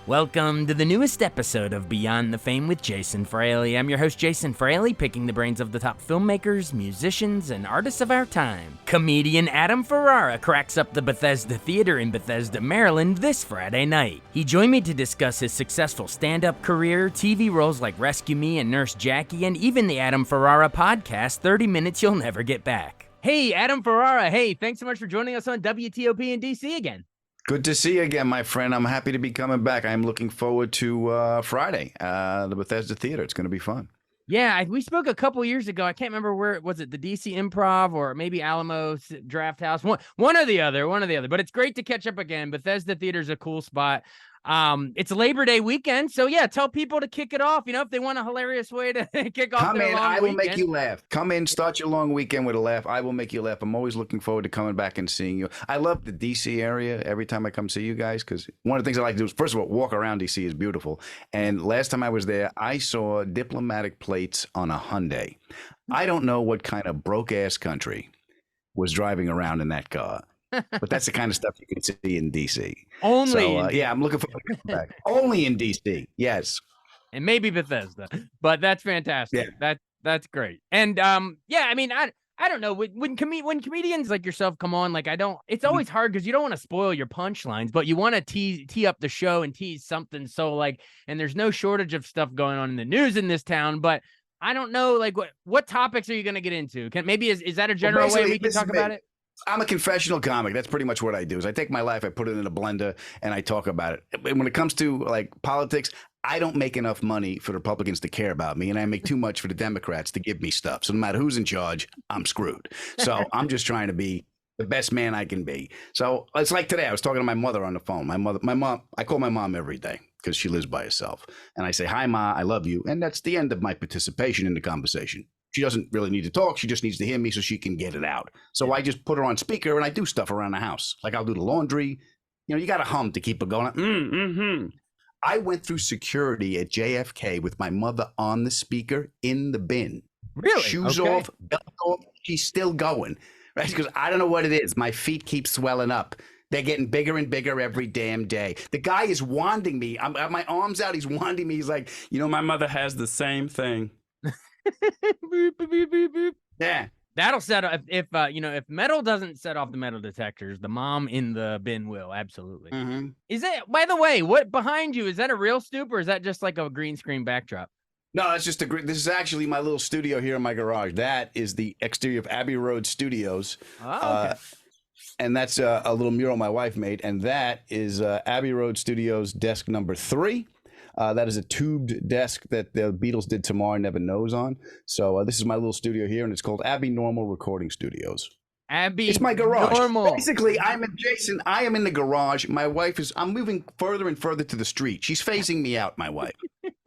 Welcome to the newest episode of Beyond the Fame with Jason Fraley. I'm your host, Jason Fraley, picking the brains of the top filmmakers, musicians, and artists of our time. Comedian Adam Ferrara cracks up the Bethesda Theater in Bethesda, Maryland this Friday night. He joined me to discuss his successful stand-up career, TV roles like Rescue Me and Nurse Jackie, and even the Adam Ferrara podcast, 30 Minutes You'll Never Get Back. Hey, Adam Ferrara. Hey, thanks so much for joining us on WTOP in DC again. Good to see you again, my friend. I'm happy to be coming back. I'm looking forward to Friday, the Bethesda Theater. It's going to be fun. Yeah, we spoke a couple years ago. I can't remember where, was it the DC Improv or maybe Alamo Draft House? One or the other. But it's great to catch up again. Bethesda Theater's a cool spot. It's Labor Day weekend, so yeah, tell people to kick it off. You know, if they want a hilarious way to kick off their long weekend. Come in, I will make you laugh. Come in, start your long weekend with a laugh. I will make you laugh. I'm always looking forward to coming back and seeing you. I love the DC area every time I come see you guys, because one of the things I like to do is, first of all, walk around DC is beautiful. And last time I was there, I saw diplomatic plates on a Hyundai. I don't know what kind of broke-ass country was driving around in that car. But that's the kind of stuff you can see in DC. Yeah, I'm looking forward to coming back. Only in DC, yes. And maybe Bethesda, but that's fantastic. Yeah. That's great. And yeah, I mean, I don't know when comedians like yourself come on, like it's always hard because you don't want to spoil your punchlines, but you want to tee up the show and tease something. So like, and there's no shortage of stuff going on in the news in this town, but I don't know, like what topics are you going to get into? Is that a general way we can talk about it? I'm a confessional comic. That's pretty much what I do. Is I take my life, I put it in a blender, and I talk about it. And when it comes to like politics, I don't make enough money for the Republicans to care about me, and I make too much for the Democrats to give me stuff. So no matter who's in charge, I'm screwed. So I'm just trying to be the best man I can be. So it's like today, I was talking to my mother on the phone. My mom, I call my mom every day because she lives by herself. And I say, "Hi, Ma, I love you." And that's the end of my participation in the conversation. She doesn't really need to talk. She just needs to hear me so she can get it out. So I just put her on speaker and I do stuff around the house. Like I'll do the laundry. You know, you got to hum to keep it going. I went through security at JFK with my mother on the speaker in the bin. Really? Shoes off, belt off. She's still going. Right? Because I don't know what it is. My feet keep swelling up. They're getting bigger and bigger every damn day. The guy is wanding me. I have my arms out. He's wanding me. He's like, you know, my mother has the same thing. Boop, boop, boop, boop, boop. Yeah, that'll set off if metal doesn't set off the metal detectors, the mom in the bin will. Absolutely. Is it, by the way, what behind you, is that a real stoop or is that just like a green screen backdrop? No, that's just this is actually my little studio here in my garage. That is the exterior of Abbey Road Studios. Okay. And that's a little mural my wife made, and that is Abbey Road Studios desk number 3. That is a tubed desk that the Beatles did Tomorrow Never Knows on. So this is my little studio here, and it's called Abbey Normal Recording Studios. It's my garage. Normal. Basically, I am in the garage. My wife I'm moving further and further to the street. She's phasing me out, my wife.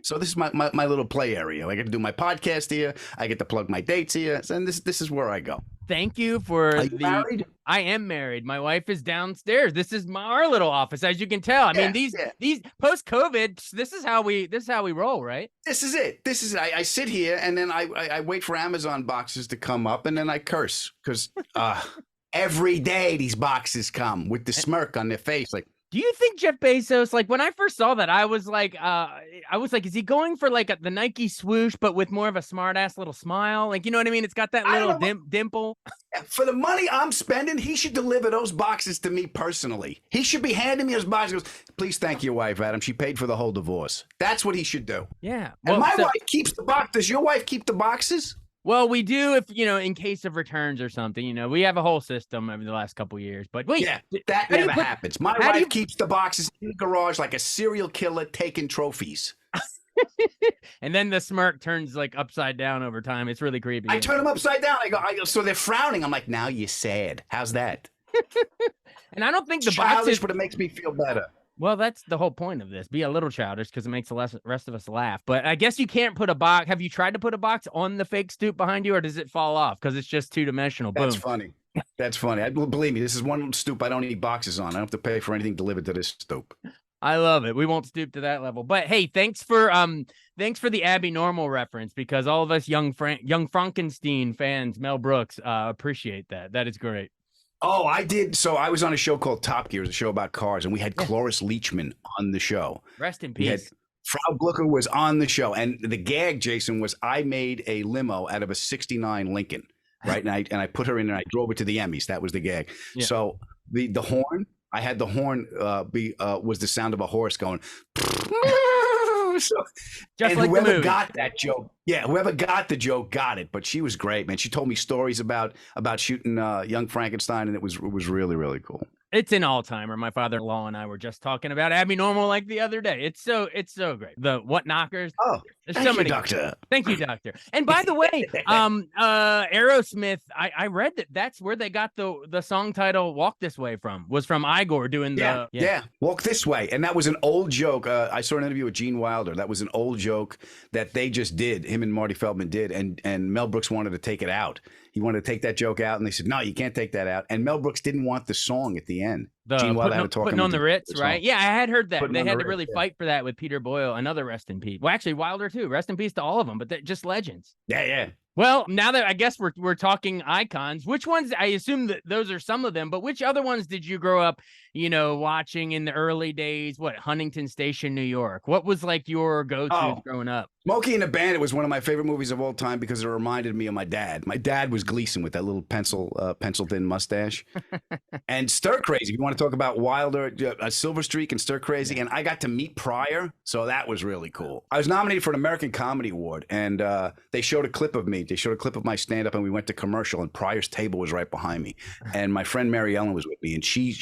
So this is my little play area. I get to do my podcast here. I get to plug my dates here. And this is where I go. Thank you for Are you married? I am married. My wife is downstairs. This is our little office, as you can tell. I mean, these post-COVID, this is how we roll, right? This is it. I sit here and then I wait for Amazon boxes to come up and then I curse because every day these boxes come with the smirk on their face, like. Do you think Jeff Bezos, like when I first saw that, I was like, is he going for like the Nike swoosh, but with more of a smart ass little smile? Like, you know what I mean? It's got that little dimple. For the money I'm spending, he should deliver those boxes to me personally. He should be handing me those boxes. He goes, "Please thank your wife, Adam. She paid for the whole divorce." That's what he should do. Yeah. Well, and my wife keeps the box. Does your wife keep the boxes? Well, we do if, in case of returns or something, we have a whole system over the last couple of years, but wait. Yeah, that never happens. My wife keeps the boxes in the garage like a serial killer taking trophies. And then the smirk turns like upside down over time. It's really creepy. I turn them upside down. I go, so they're frowning. I'm like, now you're sad. How's that? And I don't think the childish, boxes, but it makes me feel better. Well, that's the whole point of this. Be a little childish because it makes the rest of us laugh. But I guess you can't put a box. Have you tried to put a box on the fake stoop behind you, or does it fall off because it's just two-dimensional? Boom. That's funny. That's funny. Believe me, this is one stoop I don't need boxes on. I don't have to pay for anything delivered to this stoop. I love it. We won't stoop to that level. But hey, thanks for the Abby Normal reference, because all of us young Frankenstein fans, Mel Brooks, appreciate that. That is great. Oh, I did. So I was on a show called Top Gear, it was a show about cars, and we had Yeah. Cloris Leachman on the show. Rest in We had peace. Frau Blucher was on the show, and the gag, Jason, was I made a limo out of a '69 Lincoln, right? And I put her in, and I drove it to the Emmys. That was the gag. Yeah. So the horn, I had the horn was the sound of a horse going. So, Just and like the whoever movie. got that joke, whoever got the joke got it. But she was great, man. She told me stories about shooting Young Frankenstein, and it was really, really cool. It's an all-timer. My father-in-law and I were just talking about Abby Normal like the other day. It's so great. The What Knockers. Oh, There's thank so you, many. Doctor. Thank you, Doctor. And by the way, Aerosmith, I read that's where they got the song title "Walk This Way" from. Was from Igor doing the Walk This Way. And that was an old joke. I saw an interview with Gene Wilder. That was an old joke that they just did. Him and Marty Feldman did, and Mel Brooks wanted to take it out. He wanted to take that joke out, and they said, "No, you can't take that out." And Mel Brooks didn't want the song at the end. Gene Wilder had to talk putting him on the into Ritz, right? Yeah, I had heard that. Putting They on had the to really Ritz, fight for that with Peter Boyle, another rest in peace. Well, actually, Wilder too. Rest in peace to all of them, but they're just legends. Yeah. Well, now that I guess we're talking icons, which ones, I assume that those are some of them, but which other ones did you grow up, watching in the early days? What, Huntington Station, New York? What was like your go-to growing up? Smokey and the Bandit was one of my favorite movies of all time because it reminded me of my dad. My dad was Gleason with that little pencil thin mustache. And Stir Crazy. If you want to talk about Wilder, Silver Streak and Stir Crazy. And I got to meet Pryor, so that was really cool. I was nominated for an American Comedy Award, and they showed a clip of me. They showed a clip of my stand-up, and we went to commercial, and Pryor's table was right behind me. And my friend Mary Ellen was with me, and she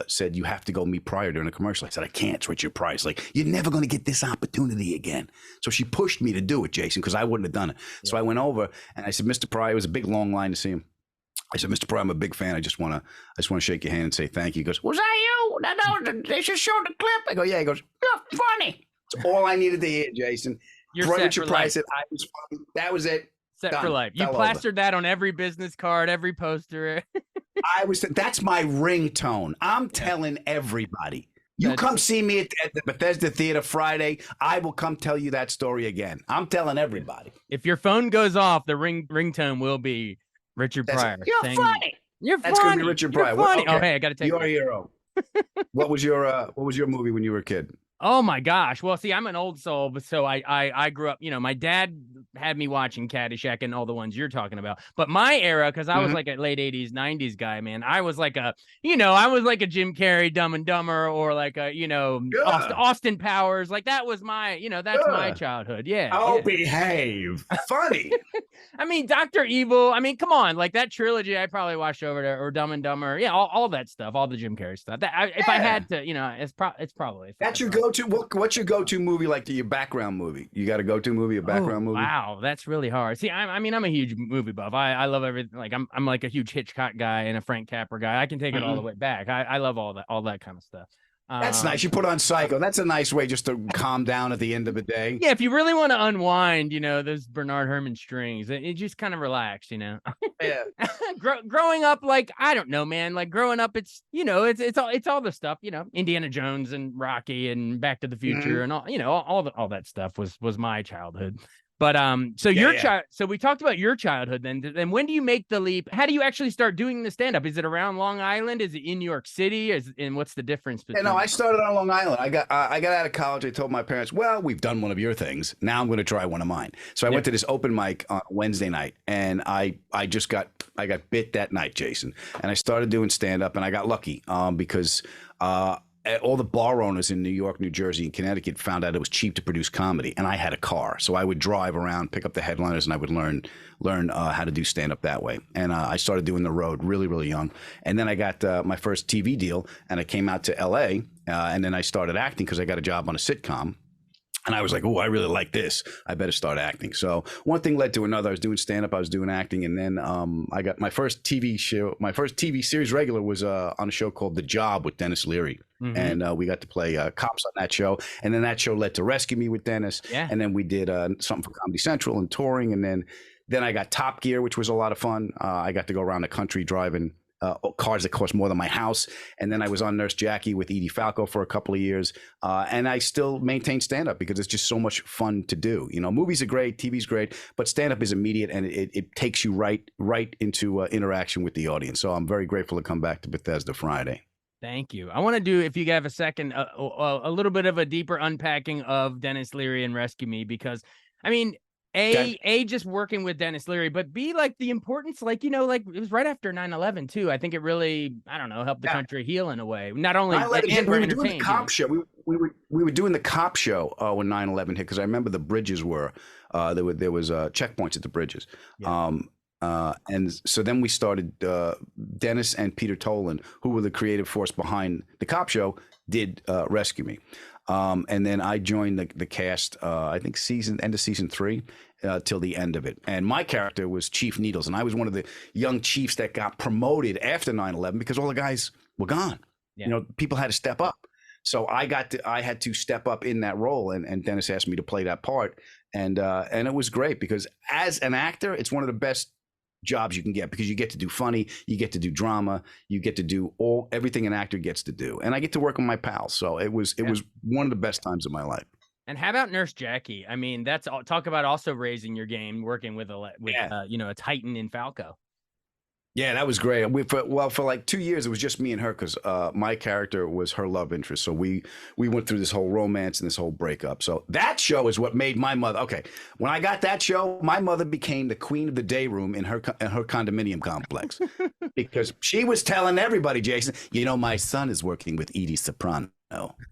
said, "You have to go meet Pryor during a commercial." I said, "I can't. It's Richard Pryor." She's like, "You're never going to get this opportunity again." So she pushed me to do it, Jason, because I wouldn't have done it. Yeah. So I went over, and I said, "Mr. Pryor," it was a big, long line to see him. I said, "Mr. Pryor, I'm a big fan. I just want to shake your hand and say thank you." He goes, "Was that you? No, they just showed the clip." I go, "Yeah." He goes, "You're funny." That's all I needed to hear, Jason. You're set Richard for Pryor life. said I was funny. That was it. Set Done. for life. You plastered that on every business card, every poster. That's my ringtone. I'm telling everybody. You come see me at the Bethesda Theater Friday. I will come tell you that story again. I'm telling everybody. If your phone goes off, the ringtone will be Richard Pryor. You're funny. You're That's funny. Gonna be Richard Pryor. Funny. Okay. Oh, hey, I got to take your hero. What was your movie when you were a kid? Oh my gosh. Well, see, I'm an old soul, but so I grew up, my dad had me watching Caddyshack and all the ones you're talking about. But my era, because I was like a late 80s, 90s guy, man, I was like a Jim Carrey, Dumb and Dumber, or like a, Austin Powers. Like that was my, that's my childhood. Yeah. Oh, behave. Funny. I mean, Dr. Evil. I mean, come on, like that trilogy I probably watched over there, or Dumb and Dumber. Yeah, all that stuff, all the Jim Carrey stuff. If I had to, it's probably. That's your go-to. What's your go-to movie, like your background movie? You got a go-to movie, a background movie? Wow, that's really hard. See, I'm a huge movie buff. I love everything. Like I'm like a huge Hitchcock guy and a Frank Capra guy. I can take it all the way back. I love all that kind of stuff. That's nice. You put on Psycho. That's a nice way just to calm down at the end of the day. Yeah, if you really want to unwind, those Bernard Herrmann strings, it just kind of relax, Yeah. Growing up, like, I don't know, man. Like growing up, it's it's all the stuff, Indiana Jones and Rocky and Back to the Future and all that stuff was my childhood. But so we talked about your childhood then when do you make the leap? How do you actually start doing the stand-up? Is it around Long Island? Is it in New York City? And what's the difference between? No, I started on Long Island. I got out of college. I told my parents, "Well, we've done one of your things. Now I'm going to try one of mine." So I went to this open mic on Wednesday night, and I got bit that night, Jason. And I started doing stand-up, and I got lucky because all the bar owners in New York, New Jersey, and Connecticut found out it was cheap to produce comedy, and I had a car, so I would drive around, pick up the headliners, and I would learn how to do stand up that way. And I started doing the road really, really young, and then I got my first TV deal, and I came out to L.A. And then I started acting because I got a job on a sitcom. And I was like, "Oh, I really like this. I better start acting." So one thing led to another. I was doing stand-up, I was doing acting, and then I got my first TV show. My first TV series regular was on a show called The Job with Dennis Leary. And we got to play cops on that show. And then that show led to Rescue Me with Dennis. Yeah. And then we did something for Comedy Central and touring. And then I got Top Gear, which was a lot of fun. I got to go around the country driving cars that cost more than my house. And then I was on Nurse Jackie with Edie Falco for a couple of years. And I still maintain stand-up because it's just so much fun to do. You know, movies are great, TV's great, but stand-up is immediate, and it takes you right into interaction with the audience. So I'm very grateful to come back to Bethesda Friday. Thank you. I want to do, if you have a second, a little bit of a deeper unpacking of Dennis Leary and Rescue Me, because, I mean, just working with Dennis Leary, but B, like the importance, like, you know, like it was right after 9/11 too. I think it really, I don't know, helped the country heal in a way. Not only we were doing the cop show. We were doing the cop show when 9/11 hit, because I remember the bridges were there was checkpoints at the bridges. Yeah. And so then we started, Dennis and Peter Tolan, who were the creative force behind the cop show, did Rescue Me. And then I joined the cast, I think end of season 3 till the end of it. And my character was Chief Needles. And I was one of the young chiefs that got promoted after 9/11 because all the guys were gone. Yeah. You know, people had to step up. So I had to step up in that role. And Dennis asked me to play that part. And it was great because as an actor, it's one of the best jobs you can get, because you get to do funny, you get to do drama, you get to do everything an actor gets to do, and I get to work with my pals. So it was one of the best times of my life. And how about Nurse Jackie? I mean, that's talk about also raising your game, working with you know, a Titan in Falco. Yeah, that was great. For like 2 years, it was just me and her, because my character was her love interest. So we went through this whole romance and this whole breakup. So that show is what made my mother. Okay, when I got that show, my mother became the queen of the day room in her condominium complex, because she was telling everybody, Jason, you know, my son is working with Edie Soprano.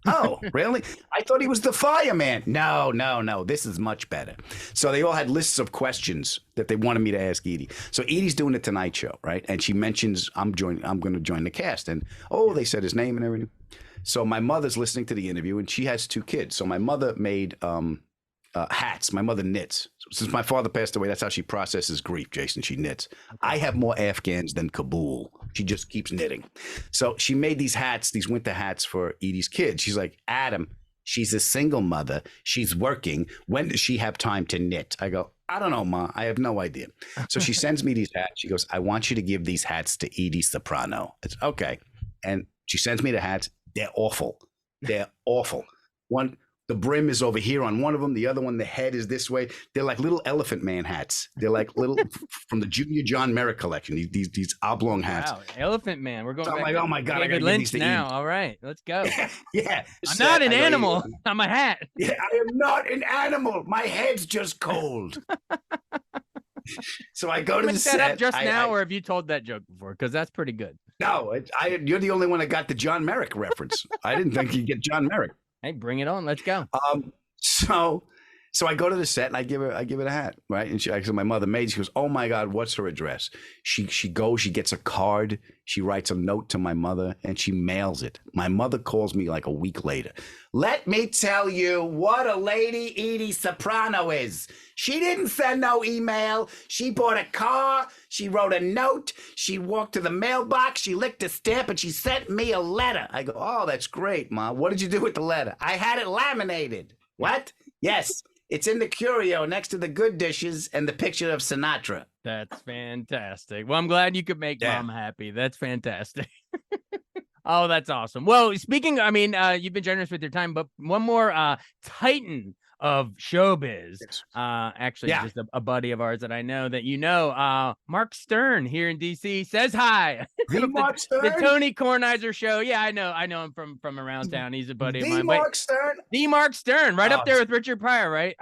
Oh, really? I thought he was the fireman. No. This is much better. So they all had lists of questions that they wanted me to ask Edie. So Edie's doing the Tonight Show, right? And she mentions I'm going to join the cast. And they said his name and everything. So my mother's listening to the interview, and she has 2 kids. So my mother made hats. My mother knits. Since my father passed away, that's how she processes grief, Jason. She knits. I have more Afghans than Kabul. She just keeps knitting. So she made these hats, these winter hats for Edie's kids. She's like, Adam, she's a single mother. She's working. When does she have time to knit? I go, I don't know, Ma. I have no idea. So she sends me these hats. She goes, I want you to give these hats to Edie Soprano. It's okay. And she sends me the hats. They're awful. They're awful. The brim is over here on one of them. The other one, the head is this way. They're like little Elephant Man hats. They're like little from the Junior John Merrick collection. These oblong hats. Wow, Elephant Man. We're going. So I'm like, oh my god, David Lynch now. All right, let's go. Yeah, I'm not an animal. I'm a hat. Yeah, I am not an animal. My head's just cold. So I go to the set. Up just now, or have you told that joke before? Because that's pretty good. No, you're the only one that got the John Merrick reference. I didn't think you'd get John Merrick. Hey, bring it on. Let's go. So I go to the set and I give her a hat, right? And so my mother made. She goes, "Oh my God, what's her address?" She goes, she gets a card, she writes a note to my mother, and she mails it. My mother calls me like a week later. Let me tell you what a lady Edie Soprano is. She didn't send no email. She bought a car. She wrote a note. She walked to the mailbox. She licked a stamp and she sent me a letter. I go, oh, that's great, Ma. What did you do with the letter? I had it laminated. What? Yes. It's in the curio next to the good dishes and the picture of Sinatra. That's fantastic. Well, I'm glad you could make Mom happy. That's fantastic. Oh, that's awesome. Well, speaking, I mean, you've been generous with your time, but one more titan of showbiz. Actually, just a buddy of ours that I know that you know, Mark Stern here in DC says hi. Mark Stern? The Tony Kornheiser show. Yeah, I know him from around town. He's a buddy of mine. Mark Stern? The Mark Stern, right up there with Richard Pryor, right?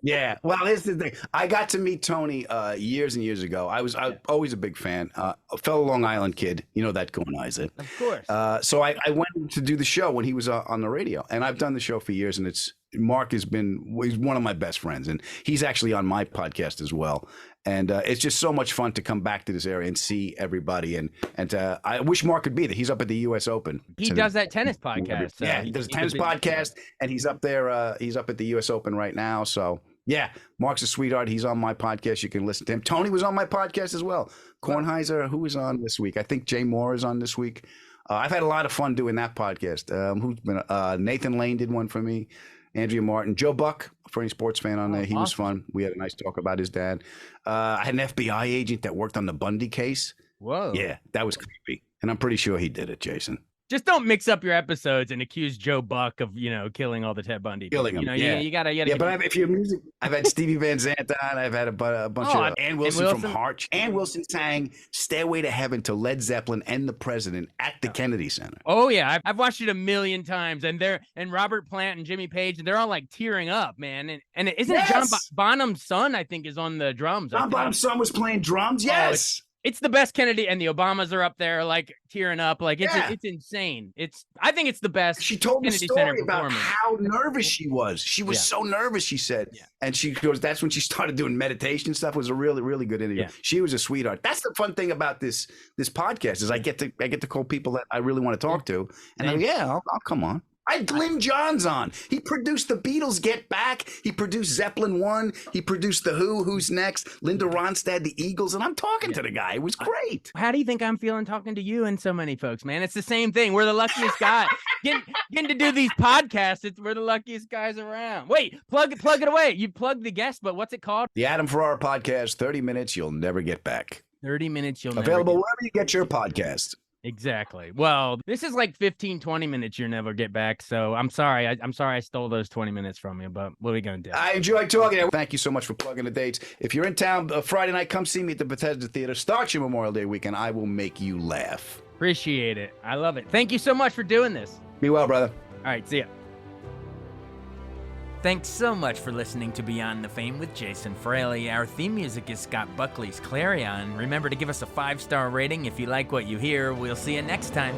Yeah. Well, here's the thing. I got to meet Tony years and years ago. I was always a big fan. A fellow Long Island kid, you know that Kornheiser. Of course. So I went to do the show when he was on the radio, and I've done the show for years, and Mark he's one of my best friends, and he's actually on my podcast as well. And it's just so much fun to come back to this area and see everybody. And I wish Mark could be there. He's up at the U.S. Open. He does that tennis podcast. Yeah, he does a tennis podcast, and he's up there. He's up at the U.S. Open right now. So yeah, Mark's a sweetheart. He's on my podcast. You can listen to him. Tony was on my podcast as well. Kornheiser, who was on this week? I think Jay Moore is on this week. I've had a lot of fun doing that podcast. Who's been? Nathan Lane did one for me. Andrea Martin, Joe Buck, for any sports fan on there. He was fun. We had a nice talk about his dad. I had an FBI agent that worked on the Bundy case. Whoa. Yeah, that was creepy. And I'm pretty sure he did it, Jason. Just don't mix up your episodes and accuse Joe Buck of, killing all the Ted Bundy. Killing him, You gotta. Yeah, but if you're music, I've had Stevie Van Zandt on. I've had a bunch of Ann Wilson from Heart. Ann Wilson sang "Stairway to Heaven" to Led Zeppelin and the President at the Kennedy Center. Oh yeah, I've watched it a million times, and Robert Plant and Jimmy Page, and they're all like tearing up, man. And isn't it John Bonham's son? I think is on the drums. John Bonham's son was playing drums. Yes. It's the best Kennedy, and the Obamas are up there like tearing up. Like it's insane. I think it's the best. She told me a Kennedy story about how nervous she was. She was so nervous, she said. Yeah. And she goes, that's when she started doing meditation stuff. It was a really, really good interview. Yeah. She was a sweetheart. That's the fun thing about this podcast is I get to call people that I really want to talk to. And I'll come on. I had Glyn Johns on. He produced the Beatles' Get Back. He produced Zeppelin 1. He produced The Who, Who's Next, Linda Ronstadt, the Eagles. And I'm talking to the guy. It was great. How do you think I'm feeling talking to you and so many folks, man? It's the same thing. We're the luckiest guy. Getting to do these podcasts, we're the luckiest guys around. Wait, plug it away. You plugged the guest, but what's it called? The Adam Ferrara Podcast, 30 minutes you'll never get back. 30 minutes you'll Available never wherever you get your podcast. Exactly. Well, this is like 15, 20 minutes you'll never get back. So I'm sorry. I'm sorry I stole those 20 minutes from you, but what are we going to do? I enjoyed talking. Thank you so much for plugging the dates. If you're in town Friday night, come see me at the Bethesda Theater. Start your Memorial Day weekend. I will make you laugh. Appreciate it. I love it. Thank you so much for doing this. Be well, brother. All right. See ya. Thanks so much for listening to Beyond the Fame with Jason Fraley. Our theme music is Scott Buckley's Clarion. Remember to give us a 5-star rating if you like what you hear. We'll see you next time.